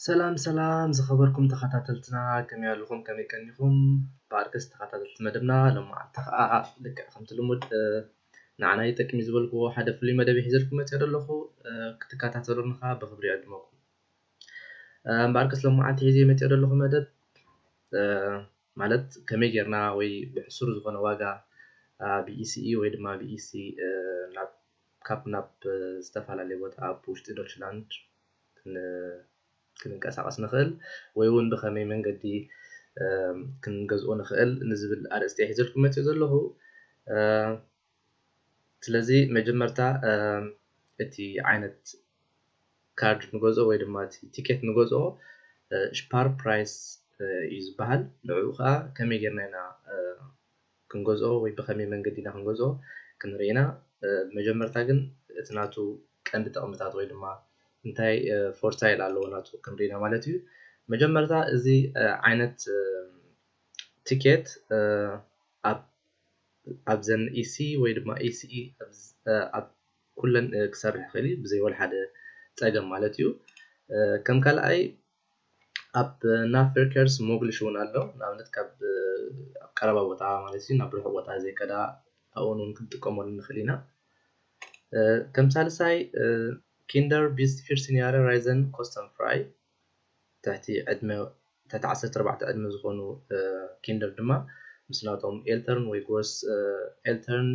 سلام سلام زخبركم تخاتلتنا كم يالكم كم يكنيكم باركس تخاتلت مدبنا لما عتقا لك خمت لمد نعناي تكمي زبلكو حدا في اللي مدبي حزلكم يتعرلخو كتكاتلنخا بخبري عدمكم باركس لما عتيزي متعرلخو مدب مالت كمي جرنا وي بحصور زغن واقع بي اي سي اي وي دما بي اي سي ناب كاب ناب استفعل اللي بوتا بوشت دوتشلاند كننقسقس نخل ወይ እውን ብኸመይ መንገዲ ክንገዝኦ ንኽእል ንዝብል ኣርእስቲ ሒዘልኩም መፅእ ዘለኹ ስለዚ መጀመርታ እቲ ዓይነት ካርድ ንገዝኦ ወይ ድማ እቲ ቲኬት ንገዝኦ ስፓር ፕራይስ እዩ ዝበሃል ንዕኡ ከዓ ከመይ ጌርና ኢና ክንገዝኦ ወይ ብኸመይ መንገዲ ኢና ክንገዝኦ ክንርኢ ኢና መጀመርታ ግን እቲ ናቱ ቀንዲ ጥቕምታት ወይ ድማ እንታይ ፎርሳይል ኣለዎ ናቱ ክንሪና ማለት እዩ መጀመርታ እዚ ዓይነት ቲኬት ኣብ ዘን ኢሲ ወይ ድማ ኢሲኢ ኣብ ኩለን ክሰርሕ ይኽእል እዩ ብዘይ ወላ ሓደ ፀገም ማለት እዩ ከም ካልኣይ ኣብ ናብ ፍርከርስ ሞግልሽ እውን ኣሎ ንኣብነት ካብ ቀረባ ቦታ ማለት እዩ ናብ ርሑቕ ቦታ ዘይከዳ ኣብኡ እውን ክንጥቀመሉ ንኽእል ኢና ከም ሳልሳይ Kinder Beast First-Year Ryzen Custom Fry تحت عدمه تحت 14 عدمه زخونو كيندر دما مسناتهم إلترن ويقوس إلترن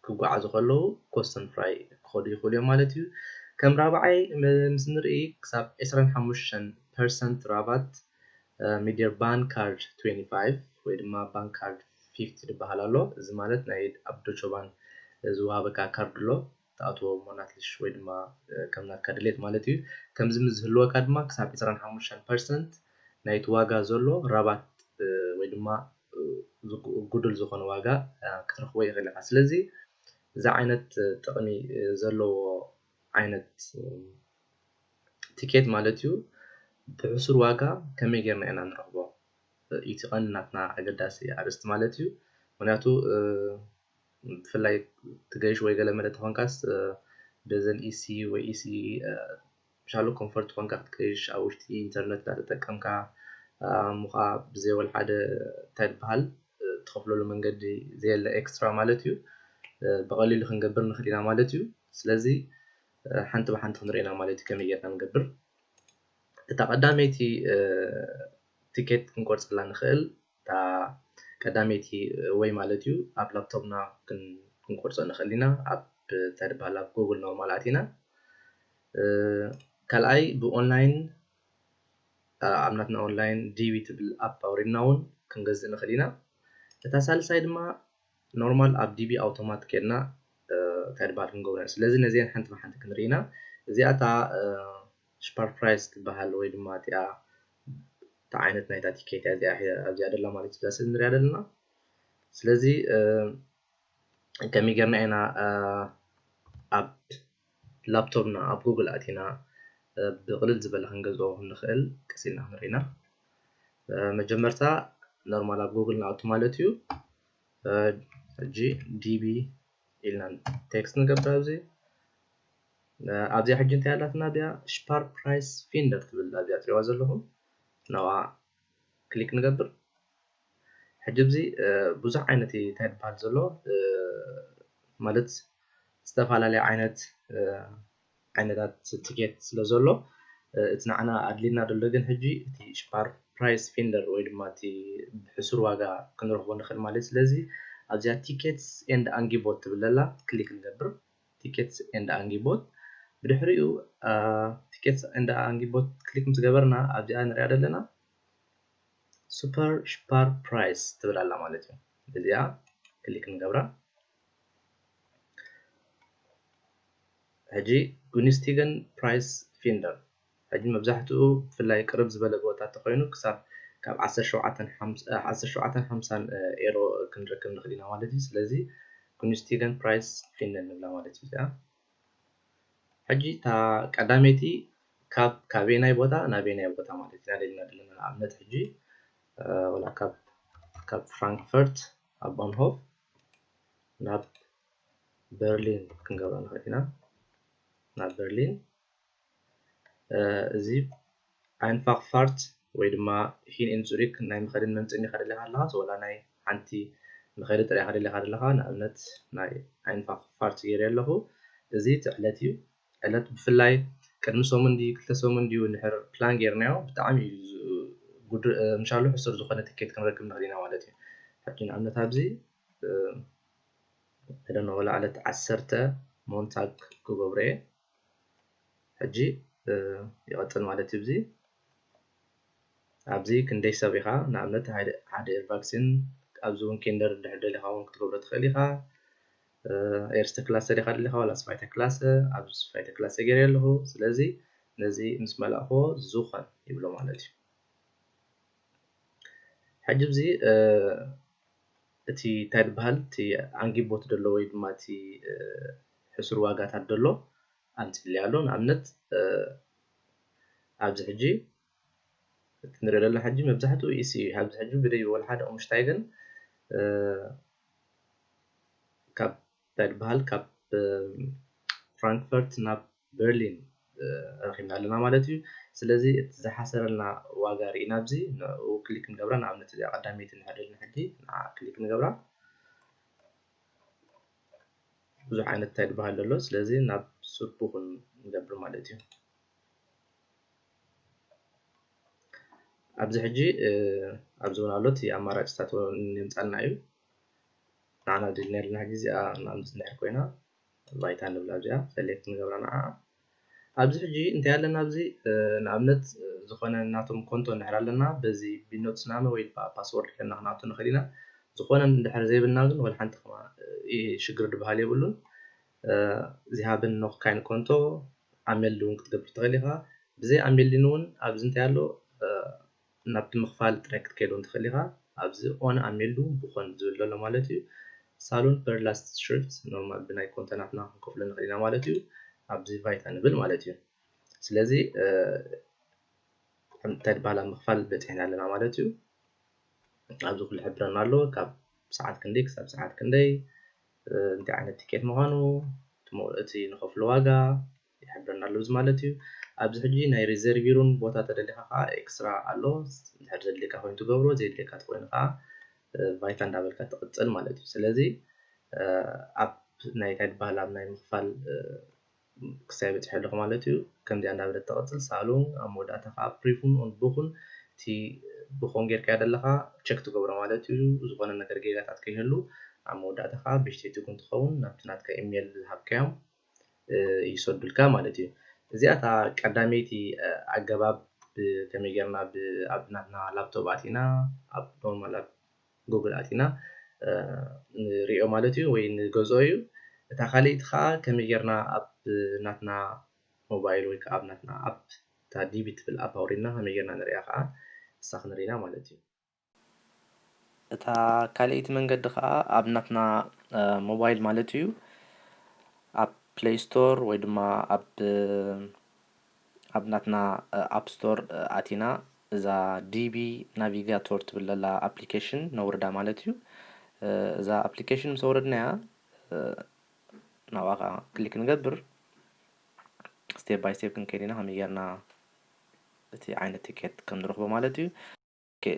كوقع زخلو كوستم فراي خودي خولي مالتيو كم رابعي مسنرئي كساب 25% رابط ميدير بان كارد 25 ويدما بان كارد 50 دبهالالو زمالت نايد أبدوشوبان زوهابكا كارد لو تأتو مناتلش ويدما كمنا كادليت مالتيو كم زمزهلو كادما كساب 25% نايت واغا زولو رابط ويدما قدل زخون واغا كترخوه يغلق سلزي زا عينت تقني زولو عينت تيكيت مالتيو بعسر واغا كمي غيرنا انا نرخبو يتقن ناتنا اقداسي عرست مالتيو وناتو بفلاي تجيش ويقال مدى تفنكاس بزن اي سي و اي سي شالو كومفورت تفنكا تجيش او اشتي انترنت لا تتكمكا مخا بزي والحادة تايد بحال تخفلو له من قد زي الاكسترا مالتيو بقليل خنقبر نخلينا مالتيو سلازي حانت بحانت خنرينا مالتيو كمياتنا نقبر تقداميتي تيكيت كنكورس بلا نخل تا قداميتي وي مالتيو اب لابتوبنا كنقرص نخلينا اب تربال اب جوجل نورمالاتينا كالاي بو اونلاين امناتنا اونلاين دي بي تبل اب اوريناون كنغز نخلينا تاسال سايد ما نورمال اب دي بي اوتوماتيك كنا تربال كنغونا سلازي نزيان حنت ما حنت كنرينا زياتا سبار برايس تبهال وي دما تيا تعينت نايتا تيكيت ازي ادلا مالتي بلاس نري ادلنا سلازي كمي قرنا هنا اب لابتوبنا اب جوجل اتينا بقلل زبل هنجزو نخل كسينا هنرينا مجمرتا نورمال اب جوجل اوتوماتيو جي دي بي إلنا تكست نقبل ابزي ابزي حاجه انت يالاتنا بيا سبار برايس فيندر تبل ابيا تريواز لهم نوع كليك نقبل حجبزي بوزح عينتي تايد بحال زلو مالت استفعل عينت عينتات تيكيت سلازولو اتنعنا أدلينا دلوغن هجي تي شبار برايس فيندر ويدما تي بحسور واقع كنروح ونخل مالي سلازي أبزي تيكيتس اند أنجي بوت تبلالا كليك نقبر تيكيتس اند أنجي بوت بدحريو تيكيتس اند أنجي بوت كليك متقبرنا أبزي نريد لنا سوبر شبار برايس تبلالا مالتي بزيا كليك نقبرا هجي جونستيغن برايس فيندر هجي مبزحته في اللي يقرب زبالة بوتات تقوينو كساب كاب 10 ايرو كنركب نخلينا مالتي سلازي جونستيغن برايس فيندر نبلا مالتي بزيا هجي تا قداميتي كابيناي بوتا نابيناي بوتا مالتي نادلنا دلنا عملت هجي ولا كاب فرانكفورت أبانهوف ناب برلين كنقبل نخلينا ناب برلين زي Einfachfahrt ወይ ድማ ሂን ኢን ዙሪክ ናይ ምኸድን መምፅእን ኢኻ ደለኻ ኣለኻ ወላ ናይ ሓንቲ ምኸዲ ጥራይ ኢኻ ደለኻ ኣለኻ ንኣብነት ናይ ኣይንፋኽፋርት ገይረ ኣለኹ እዚ ዕለት እዩ ዕለት ብፍላይ ቅድሚ ሰሙን ድዩ ክልተ ሰሙን ድዩ ንድሕር ፕላን ጌርናዮ ብጣዕሚ እዩ ምሻሉ ሕሱር ዝኾነ ትኬት ክንረክብ ንኽእል ኢና ማለት እዩ ሕጂ ንኣብነት ኣብዚ ደነ ወላ ዕለት 10 ሞንታግ ክገብሮ እየ ሕጂ ይቐፅል ማለት እዩ እዚ ኣብዚ ክንደይ ሰብ ኢኻ ንኣብነት ሓደ ቫክሲን ኣብዚ እውን ኬንደር ድሕር ደሊኻ እውን ክትገብሮ ትኽእል ኢኻ ኤርስተ ክላሰ ዲኻ ደሊኻ ዋላ ስፋይተ ክላሰ ኣብ ስፋይተ ክላሰ ገይረ ኣለኹ ስለዚ ነዚ ምስ መላእኽዎ ዝኹን ይብሎ ማለት እዩ ሕጂ እዚ እቲ እንታይ ዝበሃል እቲ ኣንጊቦት ደሎ ወይ ድማ እቲ ሕሱር ዋጋታት ደሎ ኣንፅልያ ኣሎ ንኣብነት ኣብዚ ሕጂ ክንሪኦ ዘለና ሕጂ መብዛሕትኡ ኢሲ ኣብዚ ሕጂ ብደይ ዝበሉ ሓደ ቁምሽታይ ግን ካብ እንታይ ዝበሃል ካብ ፍራንክፈርት ናብ በርሊን ረኺብና ኣለና ማለት እዩ ስለዚ እቲ ዝሓሰረልና ዋጋ ርኢና ኣብዚ ንዕኡ ክሊክ ንገብራ ንኣብነት እዚኣ ቀዳመይቲ ንሕድልና ሕጂ ንዓ ክሊክ ንገብራ ብዙሕ ዓይነት እንታይ ዝበሃል ዘሎ ስለዚ ናብ ሱርቡኹን ንገብር ማለት እዩ ኣብዚ ሕጂ ኣብዚ እውን ኣሎ እቲ ኣማራጭታት ንምፃልና እዩ ንዓና ድልና ዘለና ሕጂ እዚኣ ንኣብነት እንድሕር ኮይና ባይታ ንብላ እዚኣ ሰሌክት ንገብራ ንዓ ኣብዚ ሕጂ እንታይ ኣለና ኣብዚ ንኣብነት ዝኾነ ናቶም ኮንቶ እንድሕር ኣለና በዚ ቢኖት ስናመ ወይ ፓስወርድ ገና ክነኣቱ ንኽእል ኢና ዝኾነ እንድሕር ዘይብልና ግን ወላ ሓንቲ ሽግር ድበሃል የብሉን ዝሃብን ኖክ ካይን ኮንቶ ኣሜል እውን ክትገብር ትኽእል ኢኻ ብዘይ ኣሜልን እውን ኣብዚ እንታይ ኣሎ ናብቲ ምኽፋል ጥራይ ክትከይድ እውን ትኽእል ኢኻ ኣብዚ ኦን ኣሜሉ ብኾን ዝብል ዘሎ ማለት እዩ ሳሎን ፐር ላስት ሽፍት ኖርማል ብናይ ኮንተናትና ክንከፍሎ ንኽእል ኢና ማለት እዩ ኣብዚ ቫይታ ንብል ማለት እዩ ስለዚ እንታይ ዝበሃል ኣብ ምኽፋል በፂሕና ኣለና ማለት እዩ ኣብዚ ኩሉ ይሕብረና ኣሎ ካብ ሰዓት ክንደይ ክሳብ ሰዓት ክንደይ እንታይ ዓይነት ቲኬት ምዃኑ እቲ ንኸፍሎ ዋጋ ይሕብረና ኣሎ እዚ ማለት እዩ ኣብዚ ሕጂ ናይ ሪዘርቪሩን ቦታ ተደሊኻ ከዓ ኤክስትራ ኣሎ እንድሕር ዘድልየካ ኮይኑ ትገብሮ ዘይድልየካ ተኮይኑ ከዓ ቫይታ እንዳበልካ ትቕፅል ማለት እዩ ስለዚ ኣብ ናይ እንታይ ዝበሃል ኣብ ናይ ምኽፋል ክሳብ በፂሐ ኣለኹ ማለት እዩ ከምዚኣ እንዳበለት ተቕፅል ሳሎን ኣብ መወዳእታ ከዓ ፕሪፉን ኦን ቡኹን እቲ ብኾን ጌርካዮ ዘለኻ ቸክ ትገብሮ ማለት እዩ ዝኾነ ነገር ጌጋታት ከይህሉ ኣብ መወዳእታ ከዓ ብሽቴቲ እውን ትኸውን ናብቲ ናትካ ኢሜል ዝሃብካዮም ይሰዱልካ ማለት እዩ እዚኣ እታ ቀዳመይቲ ኣገባብ ከመይ ጌርና ኣብ ናትና ላፕቶፕ ኣቲና ኣብ ኖርማል ኣብ ጉግል ኣቲና ንሪኦ ማለት እዩ ወይ ንገዝኦ እዩ እታ ካልእቲ ከዓ ከመይ ጌርና ኣብ ናትና ሞባይል ወይ ከዓ ኣብ ናትና ኣፕ እታ ዲቢ ትብል ኣፕ ኣውሪድና ከመይ ጌርና ንሪኣ ከዓ እሳ ክንሪኢና ማለት እዩ እታ ካልእቲ መንገዲ ከዓ ኣብ ናትና ሞባይል ማለት እዩ ኣብ ፕሌይ ስቶር ወይ ድማ ኣብ ናትና ኣፕ ስቶር ኣቲና እዛ ዲቢ ናቪጋቶር ትብል ዘላ ኣፕሊኬሽን ነውርዳ ማለት እዩ እዛ ኣፕሊኬሽን ምስ ኣውረድናያ ናብኣ ከዓ ክሊክ ንገብር ስቴፕ ባይ ስቴፕ ክንከይድ ኢና ከመይ ጌርና እቲ ዓይነት ቲኬት ከም ንረኽቦ ማለት እዩ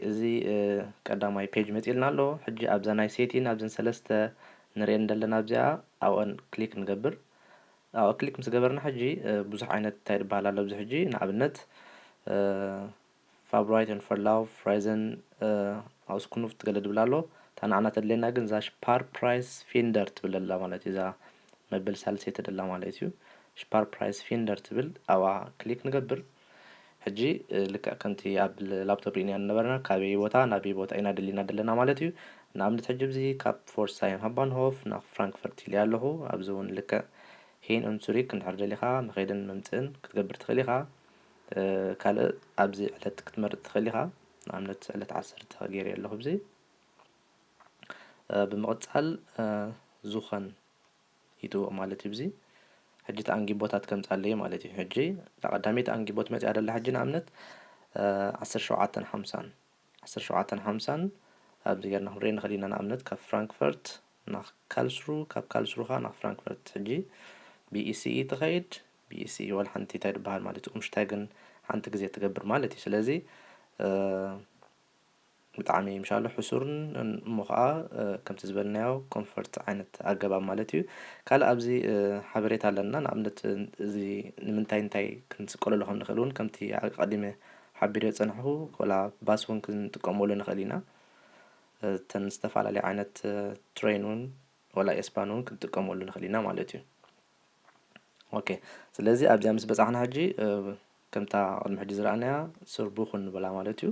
እዚ ቀዳማይ ፔጅ መፂልና ኣሎ ሕጂ ኣብዛ ናይ ሴቲን ኣብዘን ሰለስተ ንሪአን ዘለና ኣብዚኣ ኣብአን ክሊክ ንገብር ኣብኣ ክሊክ ምስ ገበርና ሕጂ ብዙሕ ዓይነት እንታይ ዝበሃል ኣሎ ኣብዚ ሕጂ ንኣብነት ፋብራይት ፎር ላቭ ፍራይዘን ኣውስኩኑፍ ትገለ ድብል ኣሎ እታ ንዓና ተድልየና ግን እዛ ሽፓር ፕራይስ ፊንደር ትብል ኣላ ማለት እዩ እዛ መበል ሳልሰይቲ ደላ ማለት እዩ ሽፓር ፕራይስ ፊንደር ትብል ኣብኣ ክሊክ ንገብር ሕጂ ልክዕ ከምቲ ኣብ ላፕቶፕ ሪእና ነበርና ካበይ ቦታ ናበይ ቦታ ኢና ደሊና ዘለና ማለት እዩ ንኣብነት ሕጂ እዚ ካብ ፎርሳይን ሃባንሆፍ ናብ ፍራንክፈርት ኢለ ኣለኹ ኣብዚ እውን ልክዕ ሂን ኦን ዙሪክ እንድሕር ደሊኻ መኸይድን መምፅእን ክትገብር ትኽእል ኢኻ ካልእ ኣብዚ ዕለት ክትመርፅ ትኽእል ኢኻ ንኣብነት ዕለት 10 ገይረ ኣለኹ ኣብዚ ብምቕፃል ዝኹን ይትውቕ ማለት እዩ እዚ ሕጂ ተኣንጊቦታት ከምፃለየ ማለት እዩ ሕጂ ተቐዳሜት ኣንጊቦት መፅያ ደላ ሕጂ ንኣብነት 1750 ኣብዚ ጌርና ክንሪኦ ንኽእል ኢና ንኣብነት ካብ ፍራንክፈርት ናብ ካልስሩ ካብ ካልስሩ ከዓ ናብ ፍራንክፈርት ሕጂ ቢኢሲኢ ትኸይድ ቢኢሲኢ ወላ ሓንቲ እንታይ ትበሃል ማለት እዩ ቁምሽታይ ግን ሓንቲ ግዜ ትገብር ማለት እዩ ስለዚ ብጣዕሚ ምሻሎ ሕሱርን እሞ ከዓ ከምቲ ዝበልናዮ ኮምፎርት ዓይነት ኣገባብ ማለት እዩ ካልእ ኣብዚ ሓበሬታ ኣለና ንኣብነት እዚ ንምንታይ እንታይ ክንስቀለሉ ከም ንኽእል እውን ከምቲ ቀዲመ ሓቢረ ፀንሑ ወላ ባስ እውን ክንጥቀመሉ ንኽእል ኢና እተን ዝተፈላለዩ ዓይነት ትሬን እውን ወላ ኤስፓን እውን ክንጥቀመሉ ንኽእል ኢና ማለት እዩ ኦኬ ስለዚ ኣብዚኣ ምስ በፃሕና ሕጂ ከምታ ቅድሚ ሕጂ ዝረኣናያ ሰርቡኽ ንበላ ማለት እዩ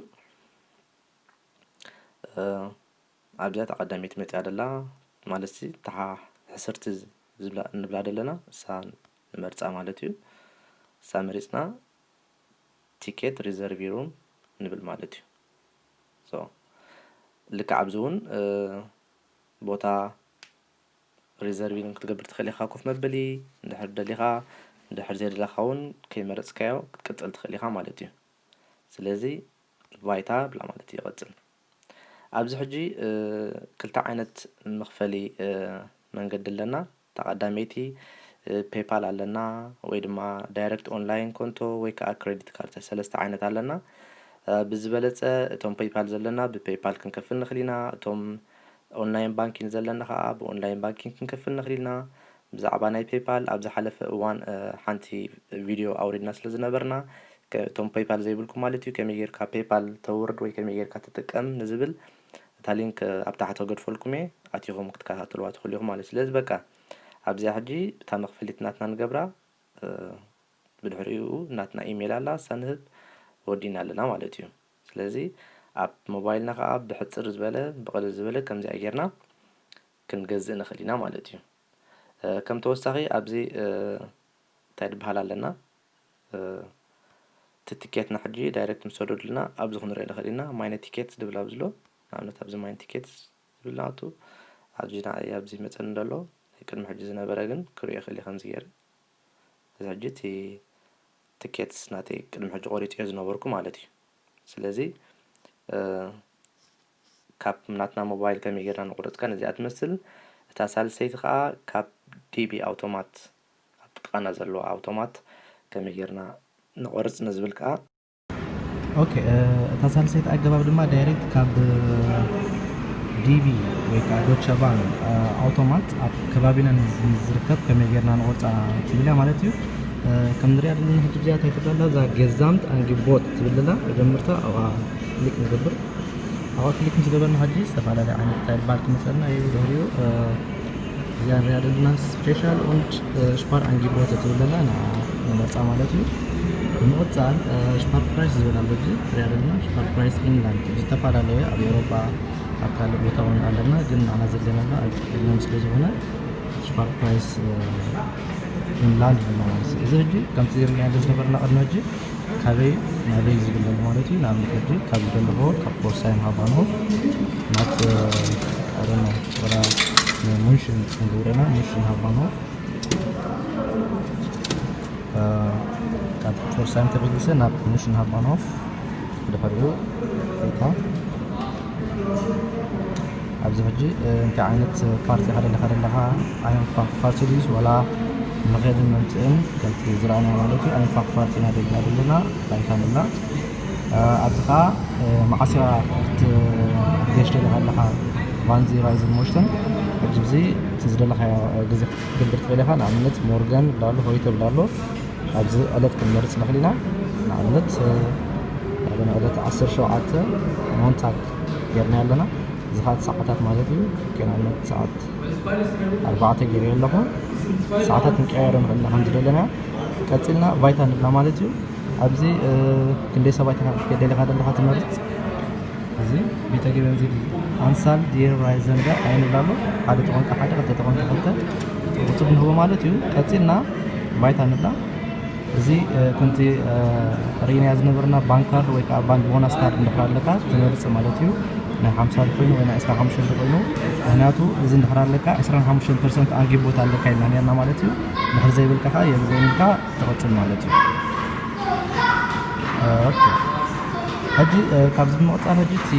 ኣብዚኣ ተቐዳሚት መፅያ ደላ ማለት ተሓ ሕስርቲ ዝብላ እንብላ ደለና እሳ ንመርፃ ማለት እዩ እሳ መሪፅና ቲኬት ሪዘርቭ ሩም ንብል ማለት እዩ ሶ ልክዕ ኣብዚ እውን ቦታ ሪዘርቪንግ ክትገብር ትኽእል ኢኻ ኮፍ መበሊ እንድሕር ደሊኻ እንድሕር ዘይደለኻ እውን ከይመረፅካዮ ክትቅፅል ትኽእል ኢኻ ማለት እዩ ስለዚ ባይታ ብላ ማለት እዩ ይቕፅል ኣብዚ ሕጂ ክልተ ዓይነት መኽፈሊ መንገዲ ኣለና ተቐዳመይቲ ፔፓል ኣለና ወይ ድማ ዳይሬክት ኦንላይን ኮንቶ ወይ ከዓ ክሬዲት ካርድ ሰለስተ ዓይነት ኣለና ብዝበለፀ እቶም ፔፓል ዘለና ብፔፓል ክንከፍል ንኽእል ኢና እቶም ኦንላይን ባንኪንግ ዘለና ከዓ ብኦንላይን ባንኪንግ ክንከፍል ንኽእል ኢና ብዛዕባ ናይ ፔፓል ኣብ ዝሓለፈ እዋን ሓንቲ ቪድዮ ኣውሪድና ስለ ዝነበርና እቶም ፔፓል ዘይብልኩም ማለት እዩ ከመይ ጌርካ ፔፓል ተውርድ ወይ ከመይ ጌርካ ትጥቀም ንዝብል እታ ሊንክ ኣብ ታሕቲ ከገድፈልኩም እየ ኣትኹም ክትከታተልዋ ትኽእሉ ኢኹም ማለት ስለዚ በቃ ኣብዚኣ ሕጂ እታ መኽፈሊት ናትና ንገብራ ብድሕሪኡ ናትና ኢሜል ኣላ እሳ ንህብ ወዲና ኣለና ማለት እዩ ስለዚ ኣብ ሞባይልና ከዓ ብሕፅር ዝበለ ብቐለል ዝበለ ከምዚኣ ጌርና ክንገዝእ ንኽእል ኢና ማለት እዩ ከም ተወሳኺ ኣብዚ እንታይ ድበሃል ኣለና እቲ ቲኬትና ሕጂ ዳይሬክት ምስ ወደድልና ኣብዚ ክንሪኦ ንኽእል ኢና ማይነ ቲኬት ዝብል ኣብዝሎ ንኣብነት ኣብዚ ማይነ ቲኬት ዝብል ናቱ ኣብዚ መፀን ደሎ ቅድሚ ሕጂ ዝነበረ ግን ክሪኦ ይኽእል ከምዚ ገይረ እዚ ሕጂ እቲ ቲኬትስ ናተይ ቅድሚ ሕጂ ቆሪፅ እየ ዝነበርኩ ማለት እዩ ስለዚ ካብ ናትና ሞባይል ከመይ ጌርና ንቁረፅካ ነዚኣ ትመስል እታ ሳልሰይቲ ከዓ ካብ ዲቢ ኣውቶማት ኣብ ጥቃና ዘለዎ ኣውቶማት ከመይ ጌርና ንቆርፅ ንዝብል ከዓ ኦኬ እታ ሳልሰይቲ ኣገባብ ድማ ዳይሬክት ካብ ዲቢ ወይ ከዓ ዶቸ ባንክ ኣውቶማት ኣብ ከባቢና ዝርከብ ከመይ ጌርና ንቆርፃ ትብልያ ማለት እዩ ከም ንሪኣ ዘለና ሕጂ እዚኣ እንታይ ትብላ እዛ ገዛምት ኣንጊቦት ትብልና መጀመርታ ኣብኣ ክሊክ ንገብር ኣብኣ ክሊክ ምስ ገበርና ሕጂ ዝተፈላለዩ ዓይነት ታይልባር ክመፀልና እዩ ድሕሪኡ እዚኣ ንሪኣ ዘለና ስፔሻል ኦንድ ሽፓር ኣንጊቦት ትብልና ንመርፃ ማለት እዩ ብምቕፃል ሽፓር ፕራይስ ዝብል ኣሎ እዚ ንሪኣ ዘለና ሽፓር ፕራይስ ኢንላንድ ዝተፈላለዩ ኣብ ኤውሮፓ ኣብ ካልእ ቦታ እውን ኣለና ግን ንዓና ዘለና ኣብ ኢንላንድ ስለ ዝኾነ ሽፓር ፕራይስ ኢንላንድ ብልና ማለት እዩ እዚ ሕጂ ከምቲ ዝርአያ ዝነበርና ቅድሚ ሕጂ ካበይ ናበይ ዝብል ማለት እዩ ንኣብነት ሕጂ ካብ ዘለኹ ካብ ፎርሳይም ሃባንሆ ናብ ኣረና ወላ ሙንሽን ክንገብረና ሙንሽን ሃባንሆ ካብ ፎርሳይም ተበጊሰ ናብ ሙንሽን ሃባንሆፍ ድሕሪኡ ቦታ ኣብዚ ሕጂ እንታይ ዓይነት ፓርቲ ከደለኻ ደለኻ ኣይንፋክ ፓርቲ ድዩስ ወላ መኸድን መምፅእን ከምቲ ዝረኣና ማለት እዩ ኣይንፋክ ፓርቲ ናደልና ዘለና ባይታ ንብላ ኣብዚ ከዓ ማዓስኻ ክትገሽ ደለኻ ኣለኻ ባንዚ ራይዝን ሞሽተን ሕጂ ብዚ እቲ ዝደለኻዮ ግዜ ክትገብር ትኽእል ኢኻ ንኣብነት ሞርጋን ብላ ኣሎ ሆይቶ ብላ ኣሎ ኣብዚ ዕለት ክንመርፅ ንኽእል ኢና ንኣብነት ዕለት 17 ሞንታግ ጌርና ኣለና እዚ ከዓ ሰዓታት ማለት እዩ ንኣብነት ሰዓት 4 ጌርዮ ኣለኹ ሰዓታት ንቀያየሮ ንኽእል ኢና ከምዝደለና ቀፂልና ባይታ ንብላ ማለት እዩ ኣብዚ ክንደይ ሰባይ ደሊኻ ደለኻ ትመርፅ እዚ ቤተ ገበንዚ ኣንሳል ዲር ራይዘንጋ ኣይንብላ ኣሎ ሓደ ተኾንካ ሓደ ክልተ ተኾንካ ክልተ ቁፅር ንህቦ ማለት እዩ ቀፂልና ባይታ ንብላ እዚ ከምቲ ርኢናያ ዝነበርና ባንክ ካርድ ወይ ከዓ ባንክ ቦናስ ካርድ እንድሕር ኣለካ ትመርፅ ማለት እዩ ናይ 50 ኮይኑ ወይ ናይ 25 ኮይኑ ምክንያቱ እዚ እንድሕር ኣለካ 25% ኣንጊቦት ኣለካ ኢልና ነርና ማለት እዩ እንድሕር ዘይብልካ ከዓ የብለይንካ ትቕፅል ማለት እዩ ኦኬ ሕጂ ካብዚ ብምቕፃል ሕጂ እቲ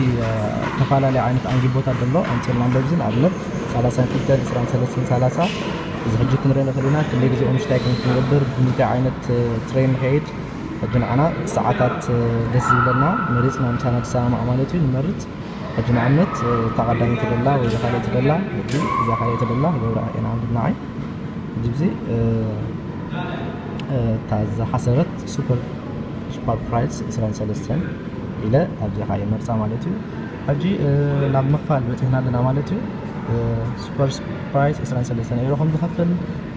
ተፈላለዩ ዓይነት ኣንጊቦታት ዘሎ ኣምፅልና ኣሎ ብዚ ንኣብነት 32 23 30 እዚ ሕጂ ክንሪኦ ንኽእል ኢና ክንደይ ግዜ ምሽታይ ክንገብር ብምንታይ ዓይነት ትሬን ንኸይድ حجنا أنا ساعات لسه مريضنا مشان الساعة مالتي المرض حجنا عمت تقدمت لله وإذا خليت لله إذا خليت لله دورة أنا عندنا عين جبزي تاز حسرت سوبر برايس إسرائيل سلسلة إلى أبزي خاي مرسى مالتي أجي لما مخفى بتهنا لنا مالتي سوبر برايس إسرائيل سلسلة يروحون بخفل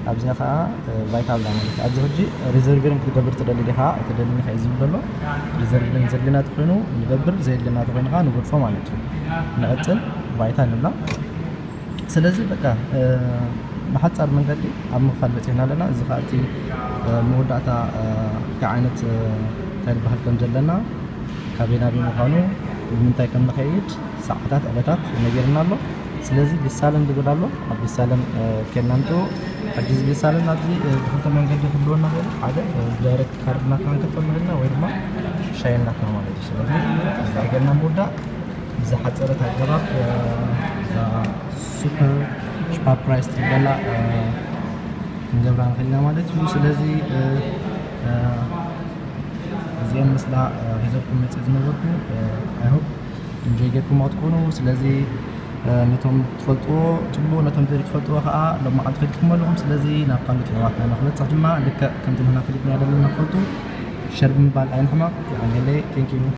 أبزي خا فيتال مالتي أبزي هجي ريزيرفين كتقبر تدلي لها تدلي خا يزيد بلو ريزيرفين زلنا تخينو نقبر زيد لنا تخينو خا نقول فما مالتي نقتل فيتال لنا سلسلة بقى بحث من قدي أم مخالفة هنا لنا إذا خاطي مودعتا كعينة تلبها الكنجلنا كابينا بمخانو ومنتاي كم نخيد ساعات أبدات نجرنا له سلازي بيسالم بيقول له بيسالم كنانتو حجز بيسالم نادي بخلت من قدي خلونا هذا دايركت كارنا كان كفل لنا ويرما شايلنا كنا ما ليش سلازي نجرنا مودا إذا حصلت هالجرات سوبر شباب برايس تبدأ نجبران خلينا مالتي سلازي زين مثلا هزاركم متزنوركم I hope نجيكم ما تكونوا سلازي نتهم تفلتوا تبوا نتهم تفلتوا خا لما عاد فلتكم لهم سلازي نبقى نتواتنا نخلط صح جماعة لك كم تمنا فلتنا لنا نخلطوا شرب من بعد عين حماق يعني ليه thank you